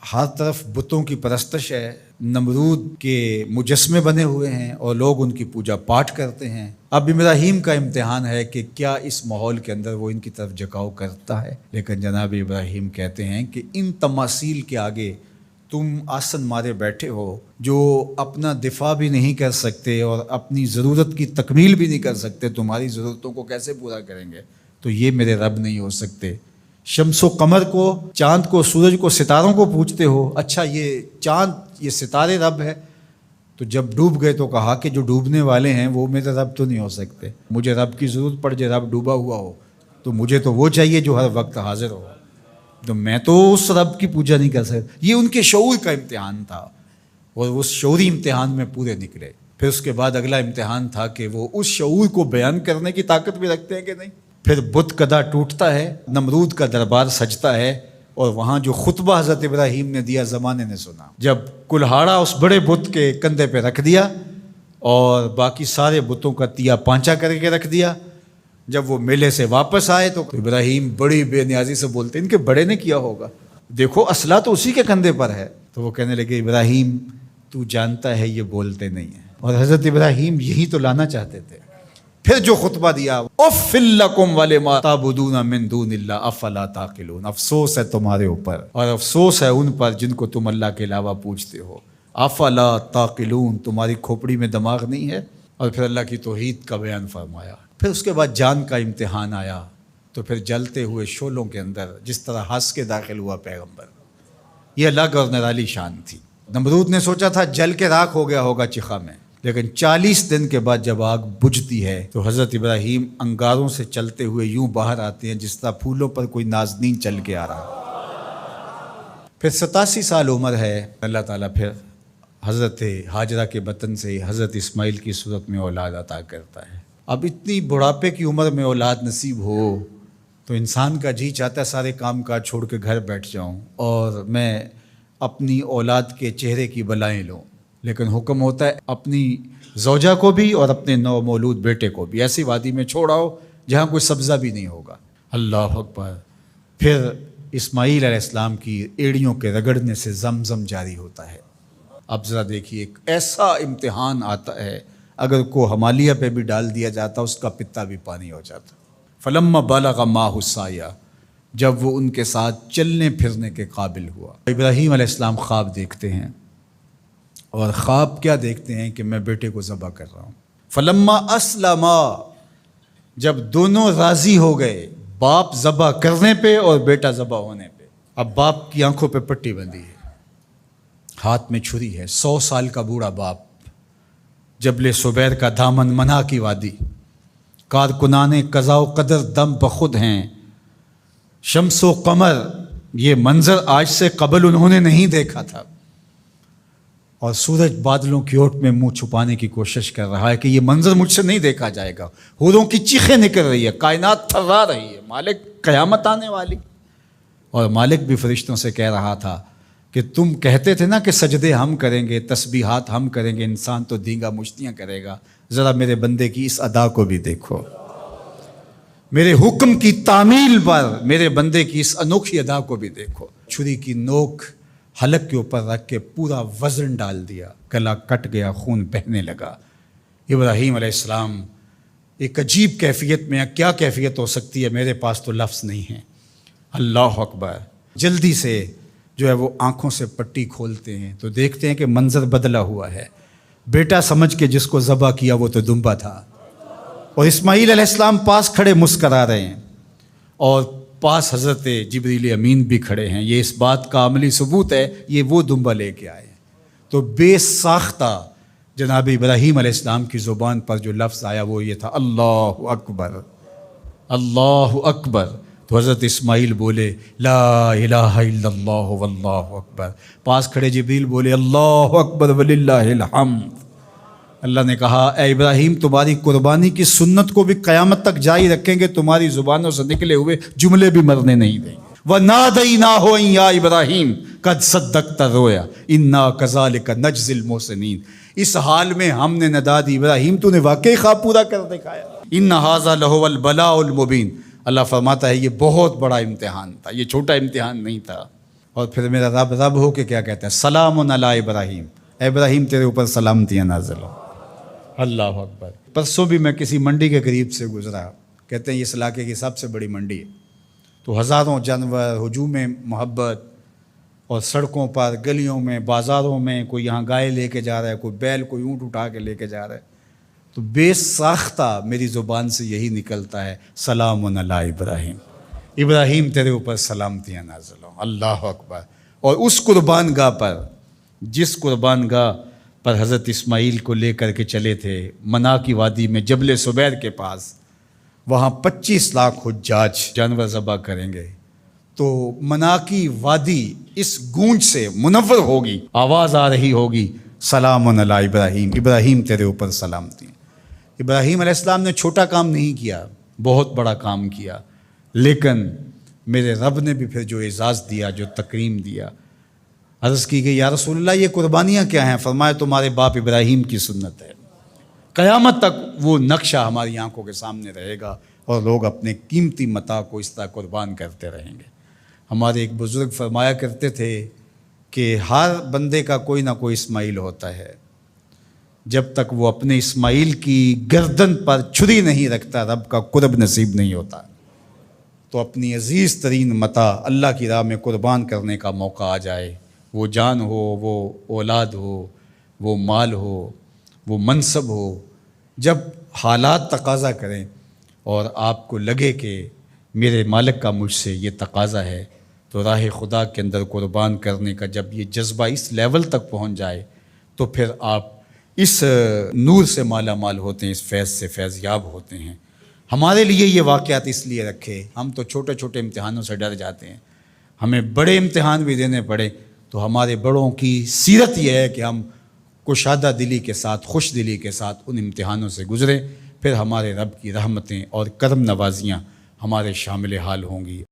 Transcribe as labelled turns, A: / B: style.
A: ہر طرف بتوں کی پرستش ہے، نمرود کے مجسمے بنے ہوئے ہیں اور لوگ ان کی پوجا پاٹ کرتے ہیں۔ اب ابراہیم کا امتحان ہے کہ کیا اس ماحول کے اندر وہ ان کی طرف جھکاؤ کرتا ہے، لیکن جناب ابراہیم کہتے ہیں کہ ان تماثیل کے آگے تم آسن مارے بیٹھے ہو، جو اپنا دفاع بھی نہیں کر سکتے اور اپنی ضرورت کی تکمیل بھی نہیں کر سکتے، تمہاری ضرورتوں کو کیسے پورا کریں گے؟ تو یہ میرے رب نہیں ہو سکتے۔ شمس و قمر کو، چاند کو، سورج کو، ستاروں کو پوجتے ہو، اچھا یہ چاند، یہ ستارے رب ہے؟ تو جب ڈوب گئے تو کہا کہ جو ڈوبنے والے ہیں وہ میرے رب تو نہیں ہو سکتے، مجھے رب کی ضرورت پڑ جائے، رب ڈوبا ہوا ہو تو مجھے تو وہ چاہیے جو ہر وقت حاضر ہو، تو میں تو اس رب کی پوجا نہیں کر سکتا۔ یہ ان کے شعور کا امتحان تھا اور اس شعوری امتحان میں پورے نکلے۔ پھر اس کے بعد اگلا امتحان تھا کہ وہ اس شعور کو بیان کرنے کی طاقت بھی رکھتے ہیں کہ نہیں۔ پھر بت کدا ٹوٹتا ہے، نمرود کا دربار سجتا ہے، اور وہاں جو خطبہ حضرت ابراہیم نے دیا زمانے نے سنا، جب کلہاڑا اس بڑے بت کے کندھے پہ رکھ دیا اور باقی سارے بتوں کا تیا پانچا کر کے رکھ دیا، جب وہ میلے سے واپس آئے تو ابراہیم بڑی بے نیازی سے بولتے ان کے بڑے نے کیا ہوگا، دیکھو اسلحہ تو اسی کے کندھے پر ہے۔ تو وہ کہنے لگے ابراہیم تو جانتا ہے یہ بولتے نہیں ہیں، اور حضرت ابراہیم یہی تو لانا چاہتے تھے۔ پھر جو خطبہ دیا، اف لکم ولما تعبدون من دون اللہ افلا تعقلون، افسوس ہے تمہارے اوپر اور افسوس ہے ان پر جن کو تم اللہ کے علاوہ پوجتے ہو، افلا تعقلون، تمہاری کھوپڑی میں دماغ نہیں ہے۔ اور پھر اللہ کی توحید کا بیان فرمایا۔ پھر اس کے بعد جان کا امتحان آیا، تو پھر جلتے ہوئے شعلوں کے اندر جس طرح ہنس کے داخل ہوا پیغمبر، یہ الگ اور نرالی شان تھی۔ نمرود نے سوچا تھا جل کے راکھ ہو گیا ہوگا چخا میں، لیکن 40 دن کے بعد جب آگ بجھتی ہے تو حضرت ابراہیم انگاروں سے چلتے ہوئے یوں باہر آتے ہیں جس طرح پھولوں پر کوئی نازنین چل کے آ رہا۔ پھر 87 سال عمر ہے، اللہ تعالیٰ پھر حضرت ہاجرہ کے بطن سے حضرت اسماعیل کی صورت میں اولاد عطا کرتا ہے۔ اب اتنی بڑھاپے کی عمر میں اولاد نصیب ہو تو انسان کا جی چاہتا ہے سارے کام کاج چھوڑ کے گھر بیٹھ جاؤں اور میں اپنی اولاد کے چہرے کی بلائیں لوں، لیکن حکم ہوتا ہے اپنی زوجہ کو بھی اور اپنے نو مولود بیٹے کو بھی ایسی وادی میں چھوڑاؤ جہاں کوئی سبزہ بھی نہیں ہوگا۔ اللہ اکبر۔ پھر اسماعیل علیہ السلام کی ایڑیوں کے رگڑنے سے زمزم جاری ہوتا ہے۔ اب ذرا دیکھیے، ایک ایسا امتحان آتا ہے، اگر کو ہمالیہ پہ بھی ڈال دیا جاتا اس کا پتا بھی پانی ہو جاتا۔ فلما بلغ معہ السعی، جب وہ ان کے ساتھ چلنے پھرنے کے قابل ہوا۔ ابراہیم علیہ السلام خواب دیکھتے ہیں، اور خواب کیا دیکھتے ہیں کہ میں بیٹے کو ذبح کر رہا ہوں۔ فلما اسلما، جب دونوں راضی ہو گئے، باپ ذبح کرنے پہ اور بیٹا ذبح ہونے پہ۔ اب باپ کی آنکھوں پہ پٹی بندھی ہے، ہاتھ میں چھری ہے، 100 سال کا بوڑھا باپ، جبل سبیر کا دامن منع کی وادی، کارکنان قضاء و قدر دم بخود ہیں، شمس و قمر، یہ منظر آج سے قبل انہوں نے نہیں دیکھا تھا، اور سورج بادلوں کی اوٹ میں منہ چھپانے کی کوشش کر رہا ہے کہ یہ منظر مجھ سے نہیں دیکھا جائے گا، حوروں کی چیخیں نکل رہی ہے، کائنات تھرا رہی ہے، مالک قیامت آنے والی۔ اور مالک بھی فرشتوں سے کہہ رہا تھا کہ تم کہتے تھے نا کہ سجدے ہم کریں گے، تسبیحات ہم کریں گے، انسان تو دینگا مشتیاں کرے گا، ذرا میرے بندے کی اس ادا کو بھی دیکھو، میرے حکم کی تعمیل پر میرے بندے کی اس انوکھی ادا کو بھی دیکھو۔ چھری کی نوک حلق کے اوپر رکھ کے پورا وزن ڈال دیا، گلا کٹ گیا، خون بہنے لگا۔ ابراہیم علیہ السلام ایک عجیب کیفیت میں، کیا کیفیت ہو سکتی ہے، میرے پاس تو لفظ نہیں ہے۔ اللہ اکبر۔ جلدی سے جو ہے وہ آنکھوں سے پٹی کھولتے ہیں تو دیکھتے ہیں کہ منظر بدلا ہوا ہے، بیٹا سمجھ کے جس کو ذبح کیا وہ تو دمبا تھا، اور اسماعیل علیہ السلام پاس کھڑے مسکرا رہے ہیں، اور پاس حضرت جبریل امین بھی کھڑے ہیں۔ یہ اس بات کا عملی ثبوت ہے یہ وہ دمبا لے کے آئے ہیں۔ تو بے ساختہ جناب ابراہیم علیہ السلام کی زبان پر جو لفظ آیا وہ یہ تھا، اللہ اکبر، اللہ اکبر۔ تو حضرت اسماعیل بولے لا الہ الا اللہ واللہ اکبر، پاس کھڑے جبریل بولے اللہ اکبر وللہ الحمد۔ اللہ نے کہا اے ابراہیم تمہاری قربانی کی سنت کو بھی قیامت تک جاری رکھیں گے، تمہاری زبانوں سے نکلے ہوئے جملے بھی مرنے نہیں دیں گے۔ وَنَادَيْنَاهُ أَن يَا إِبْرَاهِيمُ قَدْ صَدَّقْتَ الرُّؤْيَا إِنَّا كَذَلِكَ نَجْزِي الْمُحْسِنِينَ، اس حال میں ہم نے ندا دی ابراہیم تو نے واقعی خواب پورا کر دکھایا۔ إِنَّ هَذَا لَهُوَ الْبَلَاءُ الْمُبِينُ، اللہ فرماتا ہے یہ بہت بڑا امتحان تھا، یہ چھوٹا امتحان نہیں تھا۔ اور پھر میرا رب رب ہو کے کیا کہتا ہے؟ سلام علی ابراہیم، اے ابراہیم تیرے اوپر سلامتیاں نازل ہو۔ اللہ اکبر۔ پرسوں بھی میں کسی منڈی کے قریب سے گزرا، کہتے ہیں اس علاقے کی سب سے بڑی منڈی ہے، تو ہزاروں جانور، ہجوم محبت، اور سڑکوں پر، گلیوں میں، بازاروں میں کوئی یہاں گائے لے کے جا رہا ہے، کوئی بیل، کوئی اونٹ اٹھا کے لے کے جا رہا ہے، تو بے ساختہ میری زبان سے یہی نکلتا ہے، سلام علی ابراہیم، ابراہیم تیرے اوپر سلامتیاں نازل ہوں۔ اللہ اکبر۔ اور اس قربان گاہ پر، جس قربان گاہ پر حضرت اسماعیل کو لے کر کے چلے تھے، منا کی وادی میں جبل سبیر کے پاس، وہاں 25 لاکھ حجاج جانور ذبح کریں گے، تو منا کی وادی اس گونج سے منور ہوگی، آواز آ رہی ہوگی، سلام علی ابراہیم، ابراہیم تیرے اوپر سلامتی۔ ابراہیم علیہ السلام نے چھوٹا کام نہیں کیا، بہت بڑا کام کیا، لیکن میرے رب نے بھی پھر جو اعزاز دیا، جو تکریم دیا، عرض کی گئی یا رسول اللہ یہ قربانیاں کیا ہیں؟ فرمایا تمہارے باپ ابراہیم کی سنت ہے، قیامت تک وہ نقشہ ہماری آنکھوں کے سامنے رہے گا، اور لوگ اپنے قیمتی متاع کو اس طرح قربان کرتے رہیں گے۔ ہمارے ایک بزرگ فرمایا کرتے تھے کہ ہر بندے کا کوئی نہ کوئی اسماعیل ہوتا ہے، جب تک وہ اپنے اسماعیل کی گردن پر چھری نہیں رکھتا رب کا قرب نصیب نہیں ہوتا۔ تو اپنی عزیز ترین متاع اللہ کی راہ میں قربان کرنے کا موقع آ جائے، وہ جان ہو، وہ اولاد ہو، وہ مال ہو، وہ منصب ہو، جب حالات تقاضا کریں اور آپ کو لگے کہ میرے مالک کا مجھ سے یہ تقاضا ہے، تو راہ خدا کے اندر قربان کرنے کا جب یہ جذبہ اس لیول تک پہنچ جائے، تو پھر آپ اس نور سے مالا مال ہوتے ہیں، اس فیض سے فیض یاب ہوتے ہیں۔ ہمارے لیے یہ واقعات اس لیے رکھے، ہم تو چھوٹے چھوٹے امتحانوں سے ڈر جاتے ہیں، ہمیں بڑے امتحان بھی دینے پڑے تو ہمارے بڑوں کی سیرت یہ ہے کہ ہم کشادہ دلی کے ساتھ، خوش دلی کے ساتھ ان امتحانوں سے گزریں، پھر ہمارے رب کی رحمتیں اور کرم نوازیاں ہمارے شامل حال ہوں گی۔